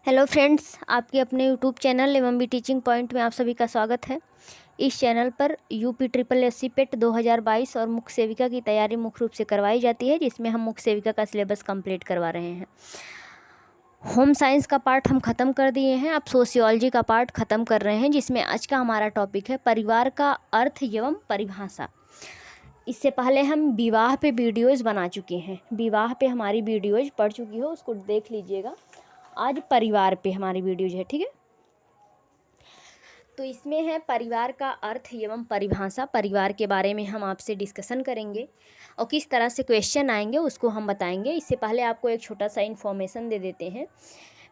Hello friends, आपके अपने YouTube channel एवं भी टीचिंग पॉइंट में आप सभी का स्वागत है। इस चैनल पर यूपी ट्रिपल एससी पेट 2022 और मुख्य सेविका की तैयारी मुख्य रूप से करवाई जाती है, जिसमें हम मुख्य सेविका का सिलेबस कंप्लीट करवा रहे हैं। होम साइंस का पार्ट हम ख़त्म कर दिए हैं, अब सोशियोलॉजी का पार्ट ख़त्म कर रहे हैं, जिसमें आज का हमारा टॉपिक है परिवार का अर्थ एवं परिभाषा। इससे पहले हम विवाह पे वीडियोज़ बना चुके हैं, विवाह पे हमारी वीडियोज़ पढ़ चुकी हो, उसको देख लीजिएगा। आज परिवार पे हमारी वीडियोज है, ठीक है। तो इसमें है परिवार का अर्थ एवं परिभाषा। परिवार के बारे में हम आपसे डिस्कशन करेंगे और किस तरह से क्वेश्चन आएंगे उसको हम बताएंगे। इससे पहले आपको एक छोटा सा इन्फॉर्मेशन दे देते हैं।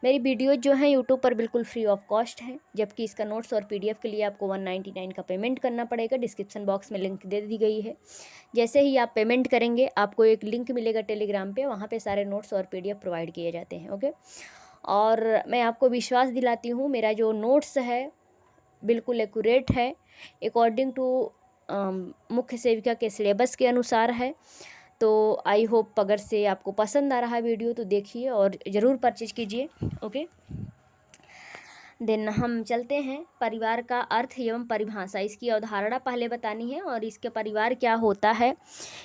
मेरी वीडियोज जो है यूट्यूब पर बिल्कुल फ्री ऑफ कॉस्ट है, जबकि इसका नोट्स और पीडीएफ के लिए आपको 199 का पेमेंट करना पड़ेगा। डिस्क्रिप्शन बॉक्स में लिंक दे दी गई है। जैसे ही आप पेमेंट करेंगे आपको एक लिंक मिलेगा टेलीग्राम पे, वहाँ पे सारे नोट्स और पीडीएफ प्रोवाइड किए जाते हैं, ओके। और मैं आपको विश्वास दिलाती हूँ, मेरा जो नोट्स है बिल्कुल एक्यूरेट है, अकॉर्डिंग टू मुख्य सेविका के सिलेबस के अनुसार है। तो आई होप अगर से आपको पसंद आ रहा है वीडियो तो देखिए और ज़रूर परचेज कीजिए, ओके। देन हम चलते हैं परिवार का अर्थ एवं परिभाषा। इसकी अवधारणा पहले बतानी है और इसके परिवार क्या होता है,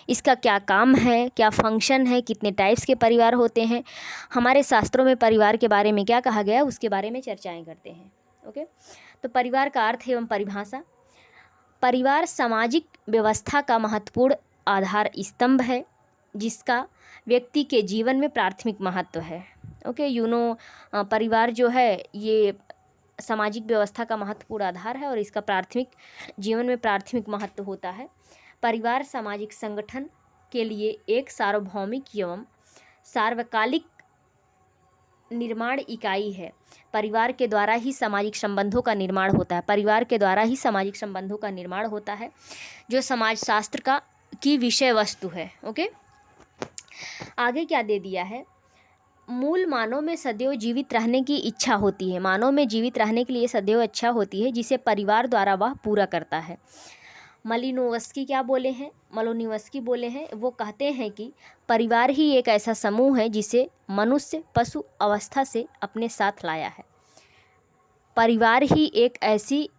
इसका क्या काम है, क्या फंक्शन है, कितने टाइप्स के परिवार होते हैं, हमारे शास्त्रों में परिवार के बारे में क्या कहा गया है, उसके बारे में चर्चाएं करते हैं, ओके। तो परिवार का अर्थ एवं परिभाषा। परिवार सामाजिक व्यवस्था का महत्वपूर्ण आधार स्तंभ है, जिसका व्यक्ति के जीवन में प्राथमिक महत्व है, ओके। परिवार जो है ये सामाजिक व्यवस्था का महत्वपूर्ण आधार है और इसका जीवन में प्राथमिक महत्व होता है। परिवार सामाजिक संगठन के लिए एक सार्वभौमिक एवं सार्वकालिक निर्माण इकाई है। परिवार के द्वारा ही सामाजिक संबंधों का निर्माण होता है। परिवार के द्वारा ही सामाजिक संबंधों का निर्माण होता है, जो समाजशास्त्र की विषय वस्तु है, ओके। आगे क्या दे दिया है, मूल मानव में सदैव जीवित रहने की इच्छा होती है। मानव में जीवित रहने के लिए सदैव इच्छा होती है, जिसे परिवार द्वारा वह पूरा करता है। मालिनोवस्की क्या बोले हैं, मालिनोवस्की बोले हैं, वो कहते हैं कि परिवार ही एक ऐसा समूह है जिसे मनुष्य पशु अवस्था से अपने साथ लाया है। परिवार ही एक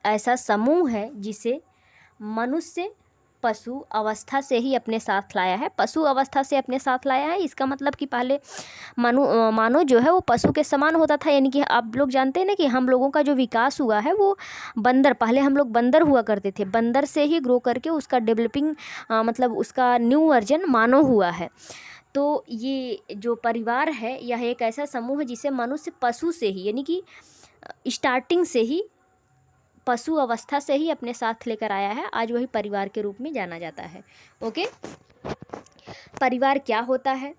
ऐसा समूह है जिसे मनुष्य पशु अवस्था से ही अपने साथ लाया है। पशु अवस्था से अपने साथ लाया है, इसका मतलब कि पहले मानव जो है वो पशु के समान होता था। यानी कि आप लोग जानते हैं ना कि हम लोगों का जो विकास हुआ है वो पहले हम लोग बंदर हुआ करते थे, बंदर से ही ग्रो करके उसका डेवलपिंग मतलब उसका न्यू वर्जन मानव हुआ है। तो ये जो परिवार है यह एक ऐसा समूह है जिसे मनुष्य पशु से ही, यानी कि स्टार्टिंग से ही पशु अवस्था से ही अपने साथ लेकर आया है, आज वही परिवार के रूप में जाना जाता है, ओके। परिवार क्या होता है,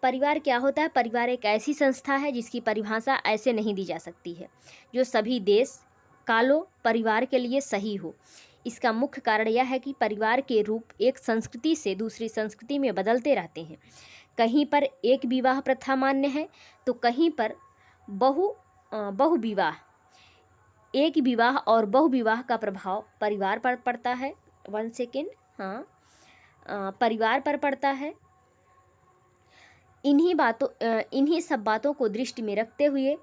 परिवार क्या होता है, परिवार एक ऐसी संस्था है जिसकी परिभाषा ऐसे नहीं दी जा सकती है जो सभी देश कालों परिवार के लिए सही हो। इसका मुख्य कारण यह है कि परिवार के रूप एक संस्कृति से दूसरी संस्कृति में बदलते रहते हैं। कहीं पर एक विवाह प्रथा मान्य है तो कहीं पर बहुविवाह। एक विवाह और बहुविवाह का प्रभाव परिवार पर पड़ता है। परिवार पर पड़ता है। इन्हीं सब बातों को दृष्टि में रखते हुए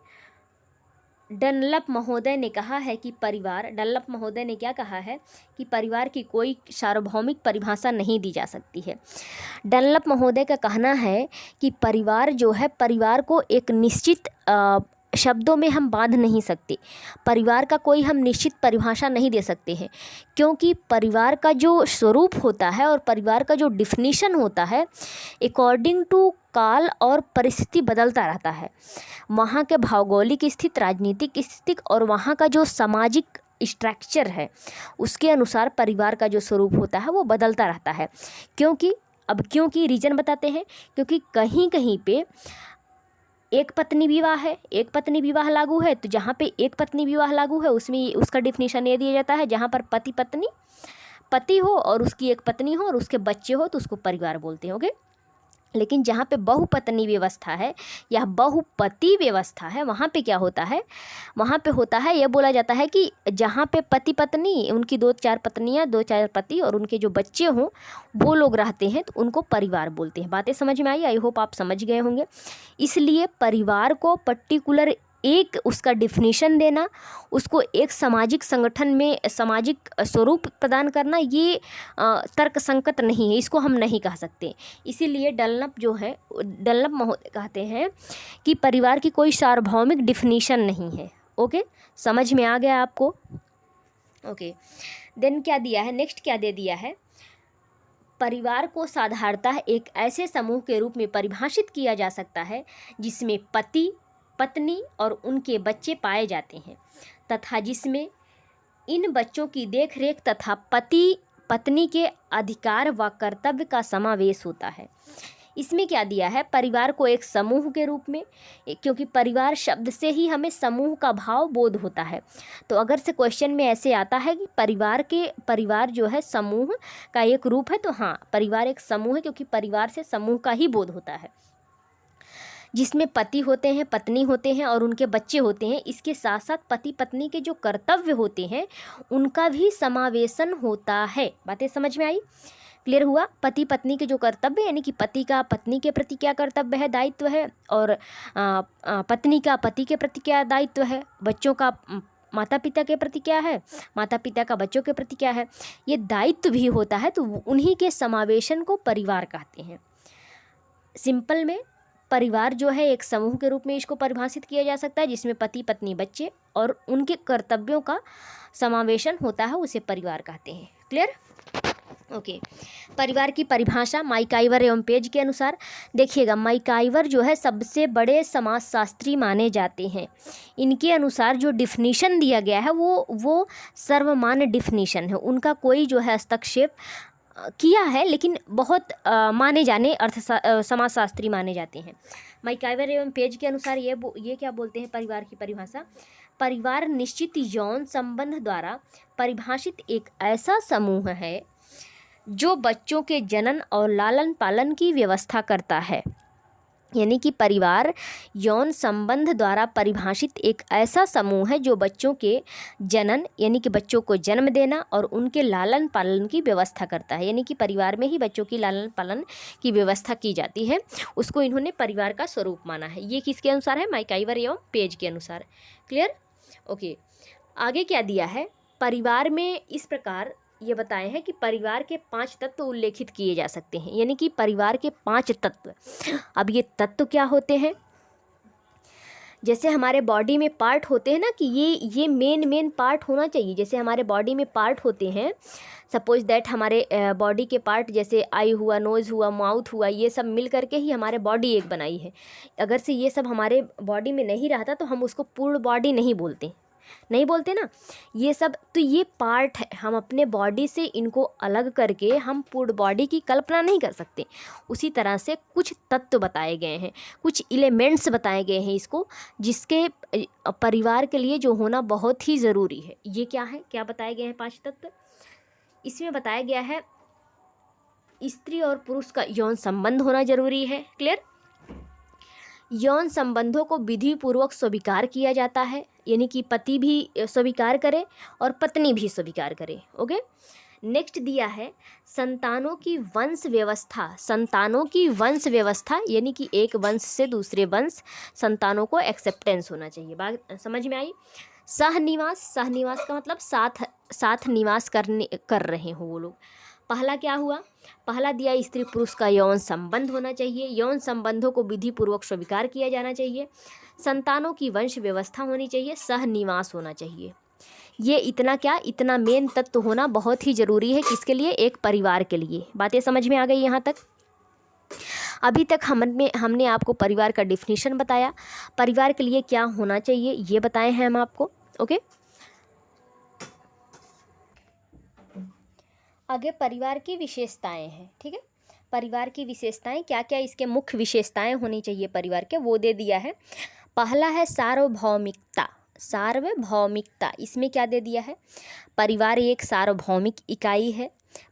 डनलप महोदय ने क्या कहा है कि परिवार की कोई सार्वभौमिक परिभाषा नहीं दी जा सकती है। डनलप महोदय का कहना है कि परिवार जो है, परिवार को एक निश्चित शब्दों में हम बांध नहीं सकते, परिवार का कोई हम निश्चित परिभाषा नहीं दे सकते हैं, क्योंकि परिवार का जो स्वरूप होता है और परिवार का जो डिफिनीशन होता है अकॉर्डिंग टू काल और परिस्थिति बदलता रहता है। वहाँ के भौगोलिक स्थिति, राजनीतिक स्थिति और वहाँ का जो सामाजिक स्ट्रक्चर है उसके अनुसार परिवार का जो स्वरूप होता है वो बदलता रहता है। क्योंकि रीज़न बताते हैं, क्योंकि कहीं कहीं पे एक पत्नी विवाह है, एक पत्नी विवाह लागू है, तो जहाँ पे एक पत्नी विवाह लागू है उसमें उसका डिफिनीशन ये दिया जाता है, जहाँ पर पति हो और उसकी एक पत्नी हो और उसके बच्चे हो तो उसको परिवार बोलते हैं, ओके। लेकिन जहाँ पे बहुपत्नी व्यवस्था है या बहुपति व्यवस्था है, वहाँ पे क्या होता है, वहाँ पे होता है, यह बोला जाता है कि जहाँ पे पति पत्नी, उनकी 2-4 पत्नियाँ, 2-4 पति और उनके जो बच्चे हों वो लोग रहते हैं तो उनको परिवार बोलते हैं। बातें समझ में आई होप आप समझ गए होंगे। इसलिए परिवार को पर्टिकुलर एक उसका डिफिनीशन देना, उसको एक सामाजिक संगठन में सामाजिक स्वरूप प्रदान करना, ये तर्कसंगत नहीं है, इसको हम नहीं कह सकते। इसीलिए डनलप जो है, डनलप महोदय कहते हैं कि परिवार की कोई सार्वभौमिक डिफिनीशन नहीं है। ओके, समझ में आ गया आपको? ओके, देन क्या दिया है, नेक्स्ट क्या दे दिया है, परिवार को साधारणतः एक ऐसे समूह के रूप में परिभाषित किया जा सकता है जिसमें पति, पत्नी और उनके बच्चे पाए जाते हैं तथा जिसमें इन बच्चों की देखरेख तथा पति पत्नी के अधिकार व कर्तव्य का समावेश होता है। इसमें क्या दिया है, परिवार को एक समूह के रूप में, क्योंकि परिवार शब्द से ही हमें समूह का भाव बोध होता है। तो अगर से क्वेश्चन में ऐसे आता है कि परिवार जो है समूह का एक रूप है, तो हाँ, परिवार एक समूह है, क्योंकि परिवार से समूह का ही बोध होता है, जिसमें पति होते हैं, पत्नी होते हैं और उनके बच्चे होते हैं। इसके साथ साथ पति पत्नी के जो कर्तव्य होते हैं उनका भी समावेशन होता है। बातें समझ में आई? क्लियर हुआ? पति पत्नी के जो कर्तव्य, यानी कि पति का पत्नी के प्रति क्या कर्तव्य है, दायित्व है, और पत्नी का पति के प्रति क्या दायित्व है, बच्चों का माता पिता के प्रति क्या है, माता पिता का बच्चों के प्रति क्या है, ये दायित्व भी होता है। तो उन्हीं के समावेशन को परिवार कहते हैं। सिंपल में परिवार जो है एक समूह के रूप में इसको परिभाषित किया जा सकता है जिसमें पति पत्नी बच्चे और उनके कर्तव्यों का समावेशन होता है, उसे परिवार कहते हैं। क्लियर? ओके, परिवार की परिभाषा माइकाइवर एवं पेज के अनुसार देखिएगा, माइकाइवर जो है सबसे बड़े समाजशास्त्री माने जाते हैं। इनके अनुसार जो डिफिनीशन दिया गया है वो सर्वमान्य डिफिनीशन है। उनका कोई जो है हस्तक्षेप किया है, लेकिन बहुत माने जाने समाजशास्त्री माने जाते हैं। माइकाइवर एवं पेज के अनुसार ये क्या बोलते हैं परिवार की परिभाषा, परिवार निश्चित यौन संबंध द्वारा परिभाषित एक ऐसा समूह है जो बच्चों के जनन और लालन पालन की व्यवस्था करता है। यानी कि परिवार यौन संबंध द्वारा परिभाषित एक ऐसा समूह है जो बच्चों के जनन, यानी कि बच्चों को जन्म देना और उनके लालन पालन की व्यवस्था करता है। यानी कि परिवार में ही बच्चों की लालन पालन की व्यवस्था की जाती है, उसको इन्होंने परिवार का स्वरूप माना है। ये किसके अनुसार है? माइकाइवर एवं पेज के अनुसार। क्लियर? ओके, आगे क्या दिया है, परिवार में इस प्रकार ये बताए हैं कि परिवार के 5 तत्व उल्लेखित किए जा सकते हैं। यानी कि परिवार के 5 तत्व। अब ये तत्व क्या होते हैं? जैसे हमारे बॉडी में पार्ट होते हैं ना, कि ये मेन पार्ट होना चाहिए। जैसे हमारे बॉडी में पार्ट होते हैं, सपोज दैट हमारे बॉडी के पार्ट जैसे आई हुआ, नोज़ हुआ, माउथ हुआ, ये सब मिल करके ही हमारे बॉडी एक बनाई है। अगर से ये सब हमारे बॉडी में नहीं रहता तो हम उसको पूर्ण बॉडी नहीं बोलते ना। ये सब तो ये पार्ट है, हम अपने बॉडी से इनको अलग करके हम पूर्ण बॉडी की कल्पना नहीं कर सकते। उसी तरह से कुछ तत्व बताए गए हैं, कुछ एलिमेंट्स बताए गए हैं इसको, जिसके परिवार के लिए जो होना बहुत ही ज़रूरी है। ये क्या है, क्या बताए गए हैं 5 तत्व? इसमें बताया गया है स्त्री और पुरुष का यौन संबंध होना जरूरी है। क्लियर? यौन संबंधों को विधि पूर्वक स्वीकार किया जाता है, यानी कि पति भी स्वीकार करे और पत्नी भी स्वीकार करे। ओके, नेक्स्ट दिया है संतानों की वंश व्यवस्था, यानी कि एक वंश से दूसरे वंश संतानों को एक्सेप्टेंस होना चाहिए। बात समझ में आई? सहनिवास का मतलब साथ निवास कर रहे हो वो लोग। पहला क्या हुआ? पहला दिया स्त्री पुरुष का यौन संबंध होना चाहिए, यौन संबंधों को विधि पूर्वक स्वीकार किया जाना चाहिए, संतानों की वंश व्यवस्था होनी चाहिए, सहनिवास होना चाहिए। ये इतना मेन तत्व होना बहुत ही ज़रूरी है। किसके लिए? एक परिवार के लिए। बातें समझ में आ गई यहाँ तक? अभी तक हमने आपको परिवार का डिफिनीशन बताया, परिवार के लिए क्या होना चाहिए ये बताए हैं हम आपको। ओके, आगे परिवार की विशेषताएं हैं। ठीक है, परिवार की विशेषताएं क्या क्या, इसके मुख्य विशेषताएं होनी चाहिए परिवार के, वो दे दिया है। पहला है सार्वभौमिकता। इसमें क्या दे दिया है? परिवार एक सार्वभौमिक इकाई है।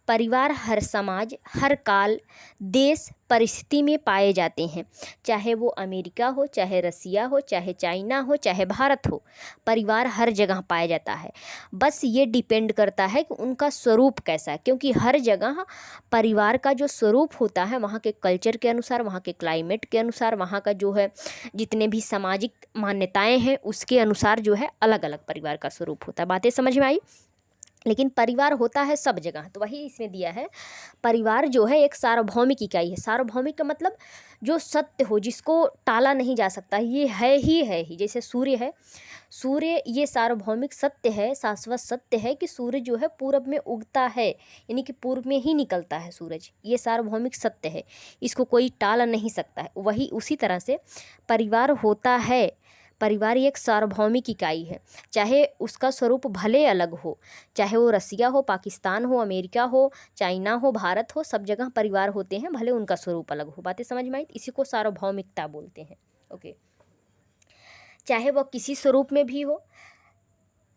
परिवार हर समाज, हर काल, देश, परिस्थिति में पाए जाते हैं। चाहे वो अमेरिका हो, चाहे रसिया हो, चाहे चाइना हो, चाहे भारत हो, परिवार हर जगह पाया जाता है। बस ये डिपेंड करता है कि उनका स्वरूप कैसा है, क्योंकि हर जगह परिवार का जो स्वरूप होता है वहाँ के कल्चर के अनुसार, वहाँ के क्लाइमेट के अनुसार, वहाँ का जो है जितने भी सामाजिक मान्यताएं हैं उसके अनुसार जो है अलग अलग परिवार का स्वरूप होता है। बातें समझ में आई? लेकिन परिवार होता है सब जगह, तो वही इसमें दिया है। परिवार जो है एक सार्वभौमिक इकाई है। सार्वभौमिक का मतलब जो सत्य हो, जिसको टाला नहीं जा सकता, ये है ही। जैसे सूर्य है, सूर्य ये सार्वभौमिक सत्य है, शाश्वत सत्य है कि सूर्य जो है पूरब में उगता है, यानी कि पूर्व में ही निकलता है सूरज। ये सार्वभौमिक सत्य है, इसको कोई टाल नहीं सकता है। वही उसी तरह से परिवार होता है। परिवार एक सार्वभौमिक इकाई है, चाहे उसका स्वरूप भले अलग हो, चाहे वो रसिया हो, पाकिस्तान हो, अमेरिका हो, चाइना हो, भारत हो, सब जगह परिवार होते हैं, भले उनका स्वरूप अलग हो। बातें समझ में आई? इसी को सार्वभौमिकता बोलते हैं। ओके, चाहे वह किसी स्वरूप में भी हो।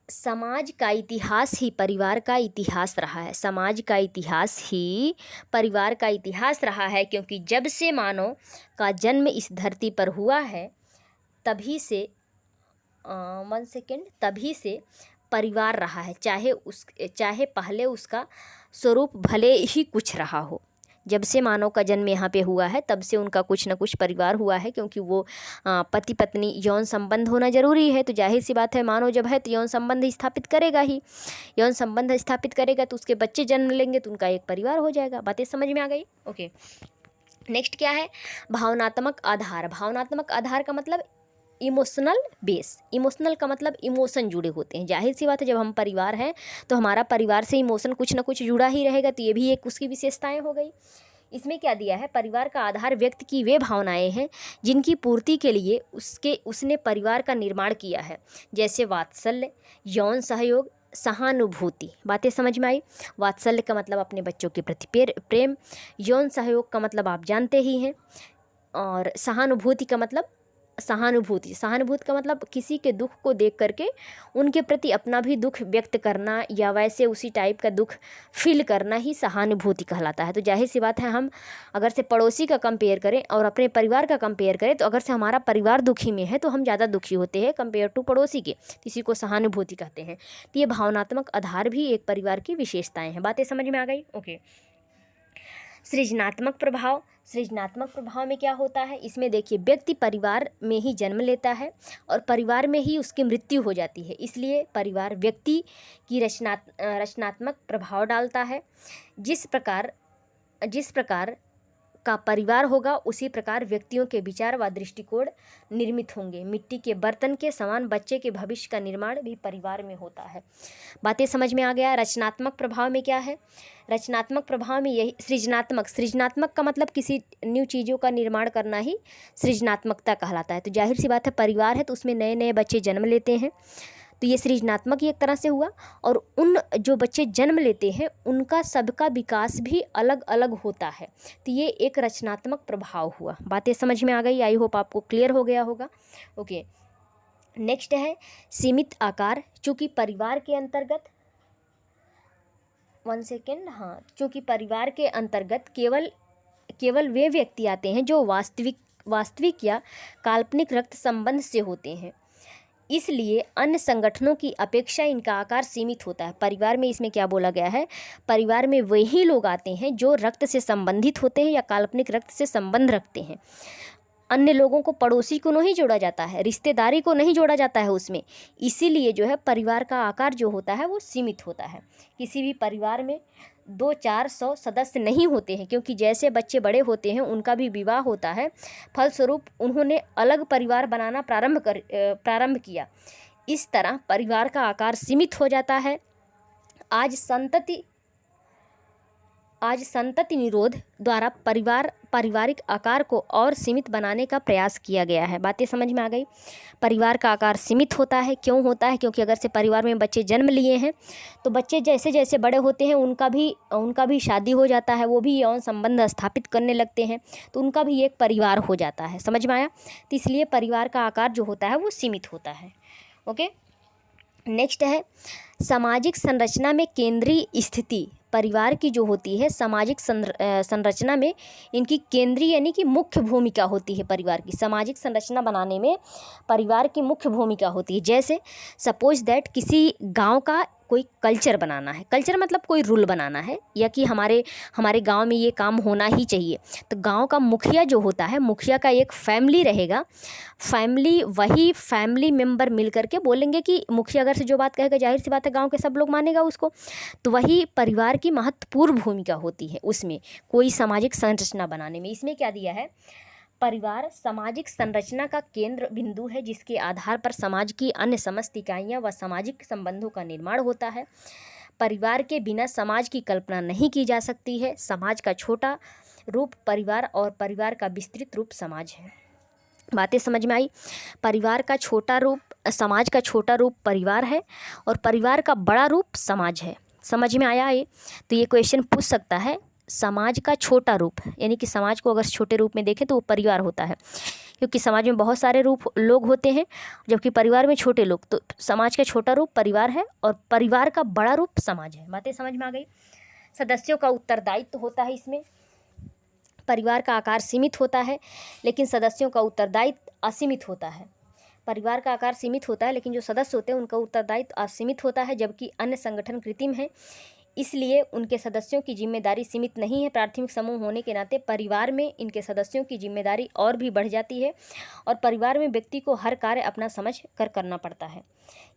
समाज का इतिहास ही परिवार का इतिहास रहा है। समाज का इतिहास ही परिवार का इतिहास रहा है, क्योंकि जब से मानव का जन्म इस धरती पर हुआ है तभी से तभी से परिवार रहा है। चाहे पहले उसका स्वरूप भले ही कुछ रहा हो। जब से मानव का जन्म यहाँ पे हुआ है तब से उनका कुछ न कुछ परिवार हुआ है, क्योंकि वो पति पत्नी यौन संबंध होना जरूरी है। तो जाहिर सी बात है, मानव जब है तो यौन संबंध स्थापित करेगा ही। यौन संबंध स्थापित करेगा तो उसके बच्चे जन्म लेंगे, तो उनका एक परिवार हो जाएगा। बातें समझ में आ गई? ओके, नेक्स्ट क्या है? भावनात्मक आधार। भावनात्मक आधार का मतलब इमोशनल बेस। इमोशनल का मतलब इमोशन जुड़े होते हैं। जाहिर सी बात है, जब हम परिवार हैं तो हमारा परिवार से इमोशन कुछ ना कुछ जुड़ा ही रहेगा, तो ये भी एक उसकी विशेषताएं हो गई। इसमें क्या दिया है? परिवार का आधार व्यक्ति की वे भावनाएं हैं जिनकी पूर्ति के लिए उसने परिवार का निर्माण किया है, जैसे वात्सल्य, यौन सहयोग, सहानुभूति। बातें समझ में आई? वात्सल्य का मतलब अपने बच्चों के प्रति प्रेम, यौन सहयोग का मतलब आप जानते ही हैं, और सहानुभूति का मतलब सहानुभूति का मतलब किसी के दुख को देख करके उनके प्रति अपना भी दुख व्यक्त करना, या वैसे उसी टाइप का दुख फील करना ही सहानुभूति कहलाता है। तो जाहिर सी बात है, हम अगर से पड़ोसी का कंपेयर करें और अपने परिवार का कंपेयर करें, तो अगर से हमारा परिवार दुखी में है तो हम ज़्यादा दुखी होते हैं कंपेयर टू पड़ोसी के, इसी को सहानुभूति कहते हैं। तो ये भावनात्मक आधार भी एक परिवार की विशेषताएँ हैं। बातें समझ में आ गई? ओके, सृजनात्मक प्रभाव। सृजनात्मक प्रभाव में क्या होता है? इसमें देखिए, व्यक्ति परिवार में ही जन्म लेता है और परिवार में ही उसकी मृत्यु हो जाती है, इसलिए परिवार व्यक्ति की रचनात्मक प्रभाव डालता है। जिस प्रकार का परिवार होगा उसी प्रकार व्यक्तियों के विचार व दृष्टिकोण निर्मित होंगे। मिट्टी के बर्तन के समान बच्चे के भविष्य का निर्माण भी परिवार में होता है। बातें समझ में आ गया? रचनात्मक प्रभाव में क्या है? रचनात्मक प्रभाव में यही सृजनात्मक का मतलब किसी न्यू चीज़ों का निर्माण करना ही सृजनात्मकता कहलाता है। तो जाहिर सी बात है, परिवार है तो उसमें नए नए बच्चे जन्म लेते हैं, तो ये सृजनात्मक ही एक तरह से हुआ। और उन जो बच्चे जन्म लेते हैं उनका सबका विकास भी अलग अलग होता है, तो ये एक रचनात्मक प्रभाव हुआ। बातें समझ में आ गई? आई होप आपको क्लियर हो गया होगा। ओके, नेक्स्ट है सीमित आकार। चूँकि परिवार के अंतर्गत चूँकि परिवार के अंतर्गत केवल वे व्यक्ति आते हैं जो वास्तविक या काल्पनिक रक्त संबंध से होते हैं, इसलिए अन्य संगठनों की अपेक्षा इनका आकार सीमित होता है। परिवार में इसमें क्या बोला गया है? परिवार में वही लोग आते हैं जो रक्त से संबंधित होते हैं या काल्पनिक रक्त से संबंध रखते हैं। अन्य लोगों को, पड़ोसी को नहीं जोड़ा जाता है, रिश्तेदारी को नहीं जोड़ा जाता है उसमें। इसीलिए जो है परिवार का आकार जो होता है वो सीमित होता है। किसी भी परिवार में 200-400 सदस्य नहीं होते हैं, क्योंकि जैसे बच्चे बड़े होते हैं उनका भी विवाह होता है, फलस्वरूप उन्होंने अलग परिवार बनाना प्रारंभ किया। इस तरह परिवार का आकार सीमित हो जाता है। आज संतति निरोध द्वारा पारिवारिक आकार को और सीमित बनाने का प्रयास किया गया है। बातें समझ में आ गई? परिवार का आकार सीमित होता है। क्यों होता है? क्योंकि अगर से परिवार में बच्चे जन्म लिए हैं तो बच्चे जैसे जैसे बड़े होते हैं उनका भी शादी हो जाता है, वो भी यौन संबंध स्थापित करने लगते हैं, तो उनका भी एक परिवार हो जाता है। समझ में आया? तो इसलिए परिवार का आकार जो होता है वो सीमित होता है। ओके, नेक्स्ट है सामाजिक संरचना में केंद्रीय स्थिति। परिवार की जो होती है सामाजिक संरचना में इनकी केंद्रीय यानी कि मुख्य भूमिका होती है। परिवार की सामाजिक संरचना बनाने में परिवार की मुख्य भूमिका होती है। जैसे सपोज दैट किसी गांव का कोई कल्चर बनाना है, कल्चर मतलब कोई रूल बनाना है, या कि हमारे गांव में ये काम होना ही चाहिए, तो गांव का मुखिया जो होता है, मुखिया का एक फैमिली रहेगा, वही फैमिली मेंबर मिल करके बोलेंगे कि मुखिया अगर से जो बात कहेगा, जाहिर सी बात है गांव के सब लोग मानेगा उसको। तो वही परिवार की महत्वपूर्ण भूमिका होती है उसमें, कोई सामाजिक संरचना बनाने में। इसमें क्या दिया है, परिवार सामाजिक संरचना का केंद्र बिंदु है जिसके आधार पर समाज की अन्य समस्त इकाइयाँ व सामाजिक संबंधों का निर्माण होता है। परिवार के बिना समाज की कल्पना नहीं की जा सकती है। समाज का छोटा रूप परिवार और परिवार का विस्तृत रूप समाज है। बातें समझ में आई? परिवार का छोटा रूप, समाज का छोटा रूप परिवार है और परिवार का बड़ा रूप समाज है। समझ में आया ये? तो ये क्वेश्चन पूछ सकता है, समाज का छोटा रूप यानी कि समाज को अगर छोटे रूप में देखें तो वो परिवार होता है, क्योंकि समाज में बहुत सारे रूप लोग होते हैं जबकि परिवार में छोटे लोग। तो समाज का छोटा रूप परिवार है और परिवार का बड़ा रूप समाज है। बातें समझ में आ गई? सदस्यों का उत्तरदायित्व होता है इसमें। परिवार का आकार सीमित होता है लेकिन सदस्यों का उत्तरदायित्व असीमित होता है। परिवार का आकार सीमित होता है लेकिन जो सदस्य होते हैं उनका उत्तरदायित्व असीमित होता है, जबकि अन्य संगठन कृत्रिम है, इसलिए उनके सदस्यों की जिम्मेदारी सीमित नहीं है। प्राथमिक समूह होने के नाते परिवार में इनके सदस्यों की जिम्मेदारी और भी बढ़ जाती है और परिवार में व्यक्ति को हर कार्य अपना समझ कर करना पड़ता है।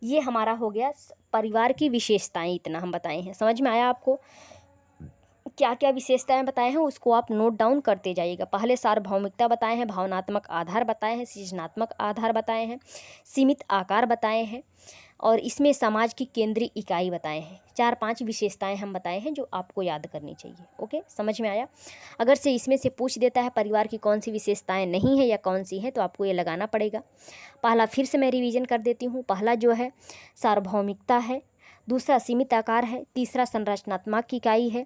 ये हमारा हो गया परिवार की विशेषताएं, इतना हम बताए हैं। समझ में आया आपको? क्या क्या विशेषताएं बताए हैं उसको आप नोट डाउन करते जाइएगा। पहले सार्वभौमिकता बताए हैं, भावनात्मक आधार बताए हैं, सृजनात्मक आधार बताए हैं, सीमित आकार बताए हैं और इसमें समाज की केंद्रीय इकाई बताए हैं। 4-5 विशेषताएं हम बताए हैं जो आपको याद करनी चाहिए। ओके, समझ में आया? अगर से इसमें से पूछ देता है परिवार की कौन सी विशेषताएं नहीं है या कौन सी है, तो आपको ये लगाना पड़ेगा। पहला फिर से मैं रिवीजन कर देती हूँ। पहला जो है सार्वभौमिकता है, दूसरा सीमित आकार है, तीसरा संरचनात्मक इकाई है,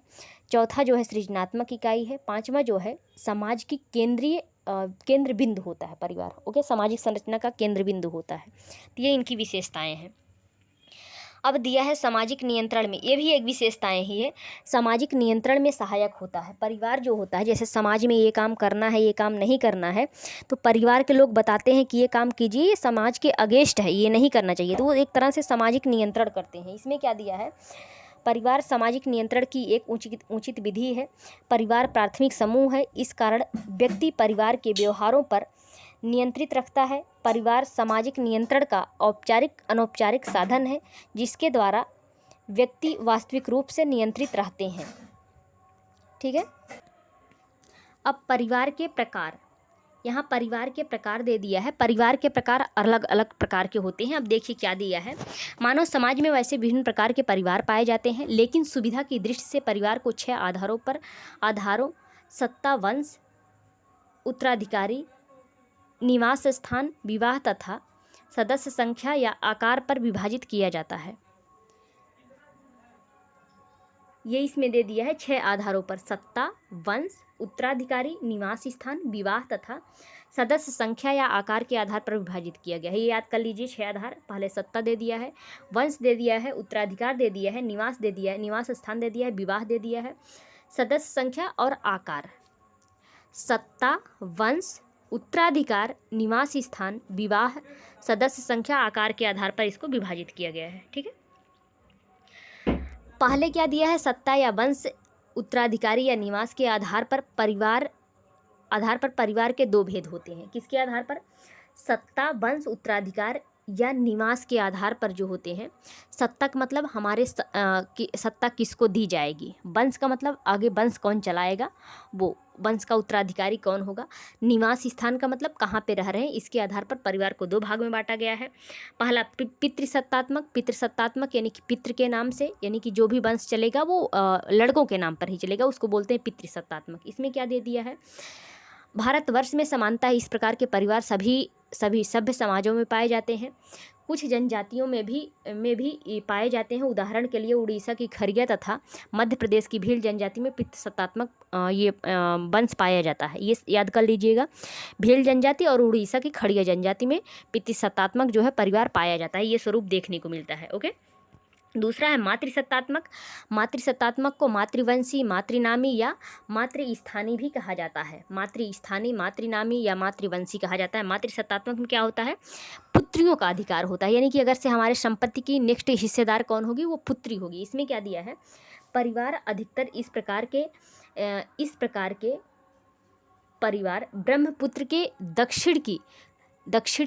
चौथा जो है सृजनात्मक इकाई है, पांचवा जो है समाज की केंद्र बिंदु होता है परिवार। ओके, सामाजिक संरचना का केंद्र बिंदु होता है। तो ये इनकी विशेषताएं हैं। अब दिया है सामाजिक नियंत्रण में, ये भी एक विशेषताएं ही है। सामाजिक नियंत्रण में सहायक होता है परिवार जो होता है। जैसे समाज में ये काम करना है, ये काम नहीं करना है, तो परिवार के लोग बताते हैं कि ये काम कीजिए, ये समाज के अगेंस्ट है, ये नहीं करना चाहिए, तो वो एक तरह से सामाजिक नियंत्रण करते हैं। इसमें क्या दिया है, परिवार सामाजिक नियंत्रण की एक उचित विधि है। परिवार प्राथमिक समूह है, इस कारण व्यक्ति परिवार के व्यवहारों पर नियंत्रित रखता है। परिवार सामाजिक नियंत्रण का औपचारिक अनौपचारिक साधन है जिसके द्वारा व्यक्ति वास्तविक रूप से नियंत्रित रहते हैं। ठीक है। अब परिवार के प्रकार, यहाँ परिवार के प्रकार दे दिया है। परिवार के प्रकार अलग अलग प्रकार के होते हैं। अब देखिए क्या दिया है। मानव समाज में वैसे विभिन्न प्रकार के परिवार पाए जाते हैं, लेकिन सुविधा की दृष्टि से परिवार को 6 आधारों सत्ता, वंश, उत्तराधिकारी, निवास स्थान, विवाह तथा सदस्य संख्या या आकार पर विभाजित किया जाता है। ये इसमें दे दिया है 6 आधारों पर, सत्ता, वंश, उत्तराधिकारी, निवास स्थान, विवाह तथा सदस्य संख्या या आकार के आधार पर विभाजित किया गया है। ये याद कर लीजिए 6 आधार। पहले सत्ता दे दिया है, वंश दे दिया है, उत्तराधिकार दे दिया है, निवास दे दिया है, निवास स्थान दे दिया है, विवाह दे दिया है, सदस्य संख्या और आकार। सत्ता, वंश, उत्तराधिकार, निवास स्थान, विवाह, सदस्य संख्या, आकार के आधार पर इसको विभाजित किया गया है। ठीक है। पहले क्या दिया है, सत्ता या वंश, उत्तराधिकारी या निवास के आधार पर परिवार के 2 भेद होते हैं। किसके आधार पर? सत्ता, वंश, उत्तराधिकार या निवास के आधार पर जो होते हैं। सत्ता का मतलब हमारे सत्ता किसको दी जाएगी, वंश का मतलब आगे वंश कौन चलाएगा, वो वंश का उत्तराधिकारी कौन होगा, निवास स्थान का मतलब कहाँ पे रह रहे हैं। इसके आधार पर परिवार को 2 भाग में बांटा गया है। पहला पितृसत्तात्मक यानी कि पितृ के नाम से, यानी कि जो भी वंश चलेगा वो लड़कों के नाम पर ही चलेगा, उसको बोलते हैं पितृसत्तात्मक। इसमें क्या दे दिया है, भारतवर्ष में समानता इस प्रकार के परिवार सभी सभ्य समाजों में पाए जाते हैं। कुछ जनजातियों में भी पाए जाते हैं। उदाहरण के लिए उड़ीसा की खरिया तथा मध्य प्रदेश की भील जनजाति में पितृसत्तात्मक ये वंश पाया जाता है। ये याद कर लीजिएगा, भील जनजाति और उड़ीसा की खड़िया जनजाति में पितृसत्तात्मक जो है परिवार पाया जाता है। ये स्वरूप देखने को मिलता है। ओके। दूसरा है मातृसत्तात्मक। मातृसत्तात्मक को मातृवंशी, मातृनामी या मातृस्थानी भी कहा जाता है। मातृस्थानी, मातृनामी या मातृवंशी कहा जाता है। मातृसत्तात्मक में क्या होता है, पुत्रियों का अधिकार होता है, यानी कि अगर से हमारे संपत्ति की नेक्स्ट हिस्सेदार कौन होगी, वो पुत्री होगी। इसमें क्या दिया है, परिवार अधिकतर इस प्रकार के परिवार ब्रह्मपुत्र के दक्षिण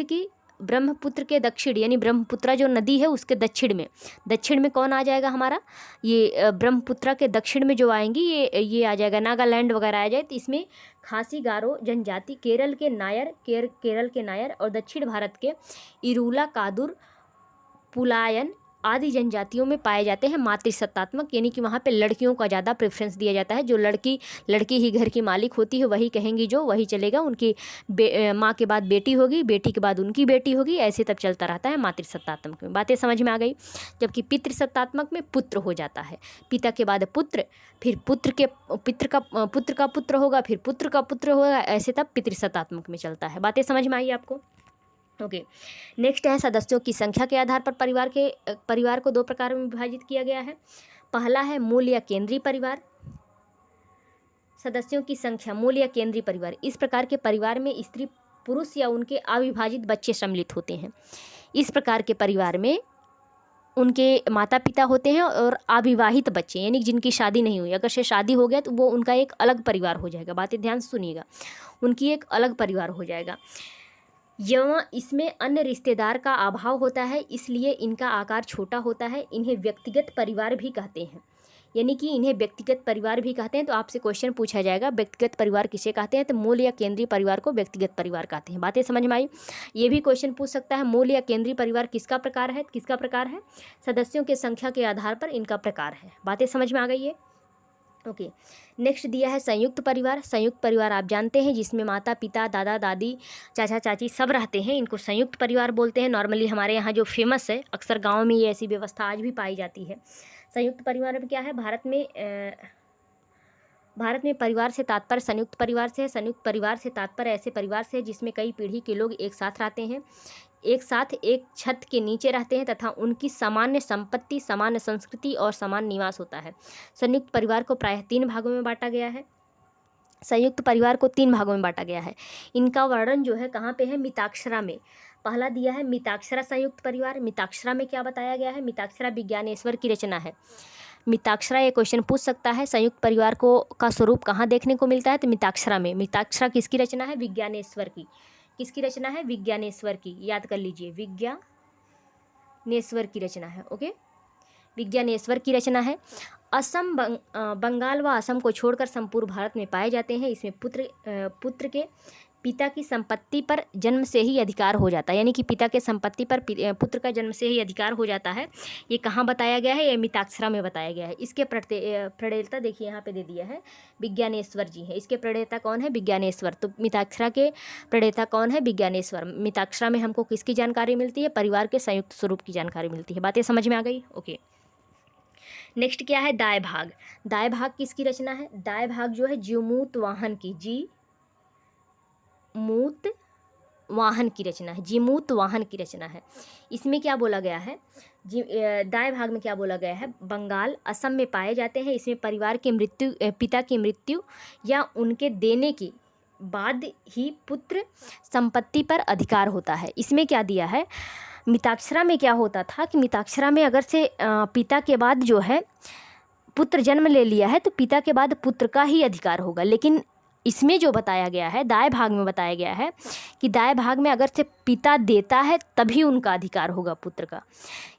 की ब्रह्मपुत्र के दक्षिण, यानी ब्रह्मपुत्रा जो नदी है उसके दक्षिण में कौन आ जाएगा हमारा, ये ब्रह्मपुत्रा के दक्षिण में जो आएंगी ये आ जाएगा, नागालैंड वगैरह आ जाए। तो इसमें खासी, गारो जनजाति, केरल के नायर और दक्षिण भारत के इरूला, कादुर, पुलायन आदि जनजातियों में पाए जाते हैं मातृसत्तात्मक, यानी कि वहाँ पे लड़कियों का ज़्यादा प्रेफरेंस दिया जाता है। जो लड़की ही घर की मालिक होती है, वही कहेंगी जो वही चलेगा। उनकी माँ के बाद बेटी होगी, बेटी के बाद उनकी बेटी होगी, ऐसे तब चलता रहता है मातृसत्तात्मक में। बातें समझ में आ गई। जबकि पितृसत्तात्मक में पुत्र हो जाता है, पिता के बाद पुत्र, फिर पुत्र का पुत्र होगा, फिर पुत्र का पुत्र होगा, ऐसे तब पितृसत्तात्मक में चलता है। बातें समझ में आई आपको? ओके। नेक्स्ट है सदस्यों की संख्या के आधार पर परिवार को दो प्रकार में विभाजित किया गया है। पहला है मूल या केंद्रीय परिवार। सदस्यों की संख्या मूल या केंद्रीय परिवार, इस प्रकार के परिवार में स्त्री, पुरुष या उनके अविभाजित बच्चे सम्मिलित होते हैं। इस प्रकार के परिवार में उनके माता पिता होते हैं और अविवाहित बच्चे, यानी जिनकी शादी नहीं हुई। अगर से शादी हो गया तो वो उनका एक अलग परिवार हो जाएगा। बातें ध्यान से सुनिएगा, उनकी एक अलग परिवार हो जाएगा। यहाँ इसमें अन्य रिश्तेदार का अभाव होता है, इसलिए इनका आकार छोटा होता है। इन्हें व्यक्तिगत परिवार भी कहते हैं, यानी कि इन्हें व्यक्तिगत परिवार भी कहते हैं। तो आपसे क्वेश्चन पूछा जाएगा व्यक्तिगत परिवार किसे कहते हैं, तो मूल या केंद्रीय परिवार को व्यक्तिगत परिवार कहते हैं। बातें समझ में आई? ये भी क्वेश्चन पूछ सकता है, मूल या केंद्रीय परिवार किसका प्रकार है? सदस्यों के संख्या के आधार पर इनका प्रकार है। बातें समझ में आ गई है? ओके। नेक्स्ट दिया है संयुक्त परिवार। संयुक्त परिवार आप जानते हैं, जिसमें माता पिता, दादा दादी, चाचा चाची सब रहते हैं, इनको संयुक्त परिवार बोलते हैं। नॉर्मली हमारे यहाँ जो फेमस है, अक्सर गाँव में ये ऐसी व्यवस्था आज भी पाई जाती है। संयुक्त परिवार में क्या है, भारत में परिवार से तात्पर्य संयुक्त परिवार से है। संयुक्त परिवार से तात्पर्य ऐसे परिवार से है जिसमें कई पीढ़ी के लोग एक साथ रहते हैं, एक साथ एक छत के नीचे रहते हैं तथा उनकी सामान्य संपत्ति, सामान्य संस्कृति और समान निवास होता है। संयुक्त परिवार को प्रायः 3 भागों में बांटा गया है। संयुक्त परिवार को 3 भागों में बांटा गया है। इनका वर्णन जो है कहाँ पे है, मिताक्षरा में। पहला दिया है मिताक्षरा संयुक्त परिवार। मिताक्षरा में क्या बताया गया है, मिताक्षरा विज्ञानेश्वर की रचना है। मिताक्षरा, ये क्वेश्चन पूछ सकता है, संयुक्त परिवार का स्वरूप कहाँ देखने को मिलता है, तो मिताक्षरा में। मिताक्षरा किसकी रचना है, विज्ञानेश्वर की। किसकी रचना है, विज्ञानेश्वर की, याद कर लीजिए, विज्ञानेश्वर की रचना है। ओके, विज्ञानेश्वर की रचना है। असम, बंगाल व असम को छोड़कर संपूर्ण भारत में पाए जाते हैं। इसमें पुत्र के पिता की संपत्ति पर जन्म से ही अधिकार हो जाता है, यानी कि पिता के संपत्ति पर पुत्र का जन्म से ही अधिकार हो जाता है। ये कहाँ बताया गया है, ये मिताक्षरा में बताया गया है। इसके प्रणेता देखिए यहाँ पे दे दिया है, विज्ञानेश्वर जी है। इसके प्रणेता कौन है, विज्ञानेश्वर। तो मिताक्षरा के प्रणेता कौन है, विज्ञानेश्वर। मिताक्षरा में हमको किसकी जानकारी मिलती है, परिवार के संयुक्त स्वरूप की जानकारी मिलती है। बातें समझ में आ गई? ओके। नेक्स्ट क्या है, दाय भाग। दाय भाग किसकी रचना है, दाय भाग जो है जीमूत वाहन की, जीमूत वाहन की रचना है। जीमूत वाहन की रचना है। इसमें क्या बोला गया है, दाय भाग में क्या बोला गया है, बंगाल, असम में पाए जाते हैं। इसमें परिवार की मृत्यु, पिता की मृत्यु या उनके देने के बाद ही पुत्र संपत्ति पर अधिकार होता है। इसमें क्या दिया है, मिताक्षरा में क्या होता था कि मिताक्षरा में अगर से पिता के बाद जो है पुत्र जन्म ले लिया है तो पिता के बाद पुत्र का ही अधिकार होगा। लेकिन इसमें जो बताया गया है, दाय भाग में बताया गया है कि दाय भाग में अगर से पिता देता है तभी उनका अधिकार होगा पुत्र का,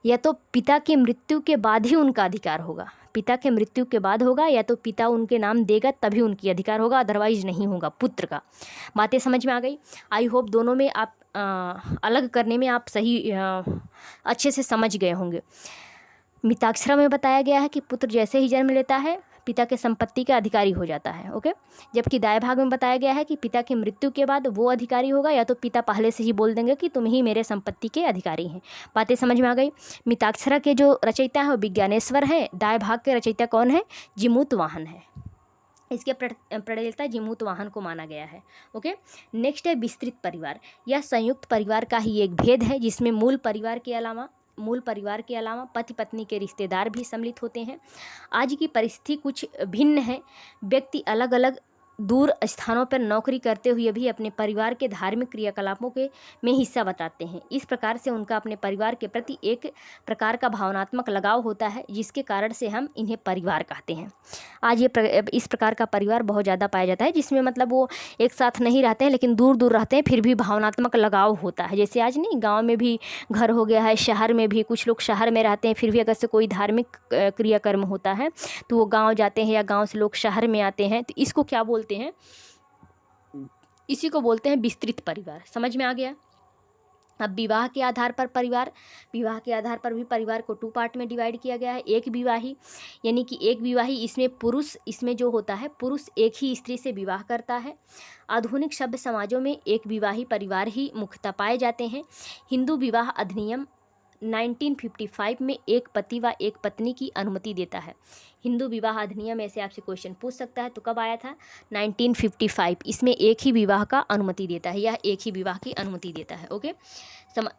या तो पिता की मृत्यु के बाद ही उनका अधिकार होगा। पिता के मृत्यु के बाद होगा, या तो पिता उनके नाम देगा तभी उनकी अधिकार होगा, अदरवाइज नहीं होगा पुत्र का। बातें समझ में आ गई? आई होप दोनों में आप अलग करने में आप सही अच्छे से समझ गए होंगे। मिताक्षरा में बताया गया है कि पुत्र जैसे ही जन्म लेता है पिता के संपत्ति का अधिकारी हो जाता है। ओके। जबकि दाय भाग में बताया गया है कि पिता की मृत्यु के बाद वो अधिकारी होगा, या तो पिता पहले से ही बोल देंगे कि तुम ही मेरे संपत्ति के अधिकारी हैं। बातें समझ में आ गई? मिताक्षरा के जो रचयिता हैं वो विज्ञानेश्वर हैं। दाय भाग के रचयिता कौन है, जीमूत वाहन है। इसके प्रणेता जीमूत वाहन को माना गया है। ओके। नेक्स्ट है विस्तृत परिवार। यह संयुक्त परिवार का ही एक भेद है, जिसमें मूल परिवार के अलावा मूल परिवार के अलावा पति पत्नी के रिश्तेदार भी सम्मिलित होते हैं। आज की परिस्थिति कुछ भिन्न है। व्यक्ति अलग अलग दूर स्थानों पर नौकरी करते हुए भी अपने परिवार के धार्मिक क्रियाकलापों के में हिस्सा बताते हैं। इस प्रकार से उनका अपने परिवार के प्रति एक प्रकार का भावनात्मक लगाव होता है, जिसके कारण से हम इन्हें परिवार कहते हैं। आज इस प्रकार का परिवार बहुत ज़्यादा पाया जाता है, जिसमें मतलब वो एक साथ नहीं रहते हैं लेकिन दूर दूर रहते हैं, फिर भी भावनात्मक लगाव होता है। जैसे आज नहीं, गाँव में भी घर हो गया है, शहर में भी कुछ लोग शहर में रहते हैं, फिर भी अगर से कोई धार्मिक क्रियाकर्म होता है तो वो गाँव जाते हैं या गाँव से लोग शहर में आते हैं। तो इसको क्या बोलते हैं? इसी को बोलते हैं विस्तृत परिवार। समझ में आ गया? अब विवाह के आधार पर परिवार, विवाह के आधार पर भी परिवार को 2 पार्ट में डिवाइड किया गया है। एक विवाही यानी कि एक विवाही, इसमें जो होता है पुरुष एक ही स्त्री से विवाह करता है। आधुनिक सभ्य समाजों में एक विवाही परिवार ही मुख्यतः पाए जाते हैं। हिंदू विवाह अधिनियम 1955 में एक पति व एक पत्नी की अनुमति देता है। हिंदू विवाह अधिनियम ऐसे आपसे क्वेश्चन पूछ सकता है, तो कब आया था? 1955। इसमें एक ही विवाह का अनुमति देता है, यह एक ही विवाह की अनुमति देता है। ओके,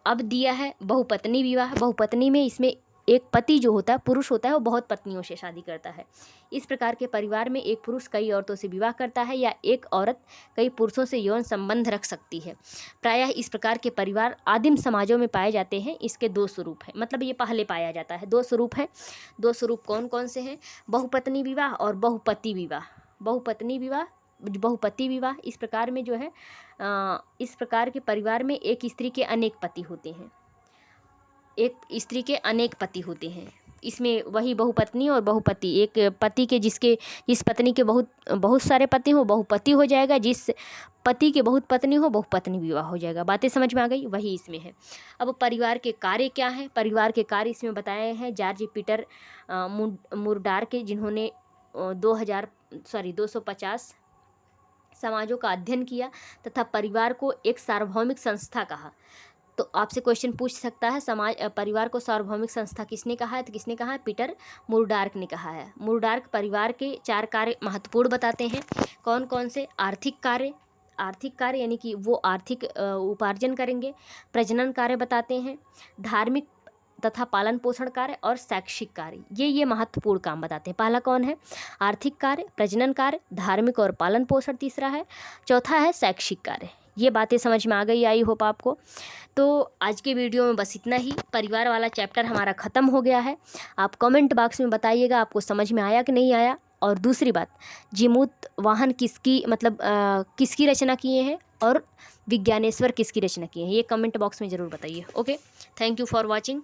अब दिया है बहुपत्नी विवाह। बहुपत्नी में इसमें एक पति जो होता है, पुरुष होता है, वो बहुत पत्नियों से शादी करता है। इस प्रकार के परिवार में एक पुरुष कई औरतों से विवाह करता है या एक औरत कई पुरुषों से यौन संबंध रख सकती है। प्रायः इस प्रकार के परिवार आदिम समाजों में पाए जाते हैं। इसके 2 स्वरूप हैं, मतलब ये पहले पाया जाता है। 2 स्वरूप हैं। 2 स्वरूप कौन कौन से हैं? बहुपत्नी विवाह और बहुपति विवाह। बहुपत्नी विवाह, बहुपति विवाह। इस प्रकार में जो है इस प्रकार के परिवार में एक स्त्री के अनेक पति होते हैं। एक स्त्री के अनेक पति होते हैं। इसमें वही बहुपत्नी और बहुपति, एक पति के जिस पत्नी के बहुत सारे पति हो बहुपति हो जाएगा, जिस पति के बहुत पत्नी हो बहुपत्नी विवाह हो जाएगा। बातें समझ में आ गई? वही इसमें है। अब परिवार के कार्य क्या हैं? परिवार के कार्य इसमें बताए हैं जॉर्ज पीटर मुरडार्क, जिन्होंने 250 समाजों का अध्ययन किया तथा परिवार को एक सार्वभौमिक संस्था कहा। तो आपसे क्वेश्चन पूछ सकता है, परिवार को सार्वभौमिक संस्था किसने कहा है? तो किसने कहा है? पीटर मुरडार्क ने कहा है। मुरडार्क परिवार के 4 कार्य महत्वपूर्ण बताते हैं। कौन कौन से? आर्थिक कार्य यानी कि वो आर्थिक उपार्जन करेंगे। प्रजनन कार्य बताते हैं। धार्मिक तथा पालन पोषण कार्य और शैक्षिक कार्य, ये महत्वपूर्ण काम बताते हैं। पहला कौन है? आर्थिक कार्य, प्रजनन कार्य, धार्मिक और पालन पोषण तीसरा है, चौथा है शैक्षिक कार्य। ये बातें समझ में आ गई, आई होप आपको। तो आज के वीडियो में बस इतना ही। परिवार वाला चैप्टर हमारा ख़त्म हो गया है। आप कमेंट बॉक्स में बताइएगा आपको समझ में आया कि नहीं आया। और दूसरी बात, जीमूत वाहन किसकी रचना किए हैं और विज्ञानेश्वर किसकी रचना किए हैं, ये कमेंट बॉक्स में ज़रूर बताइए। Okay, thank you for watching.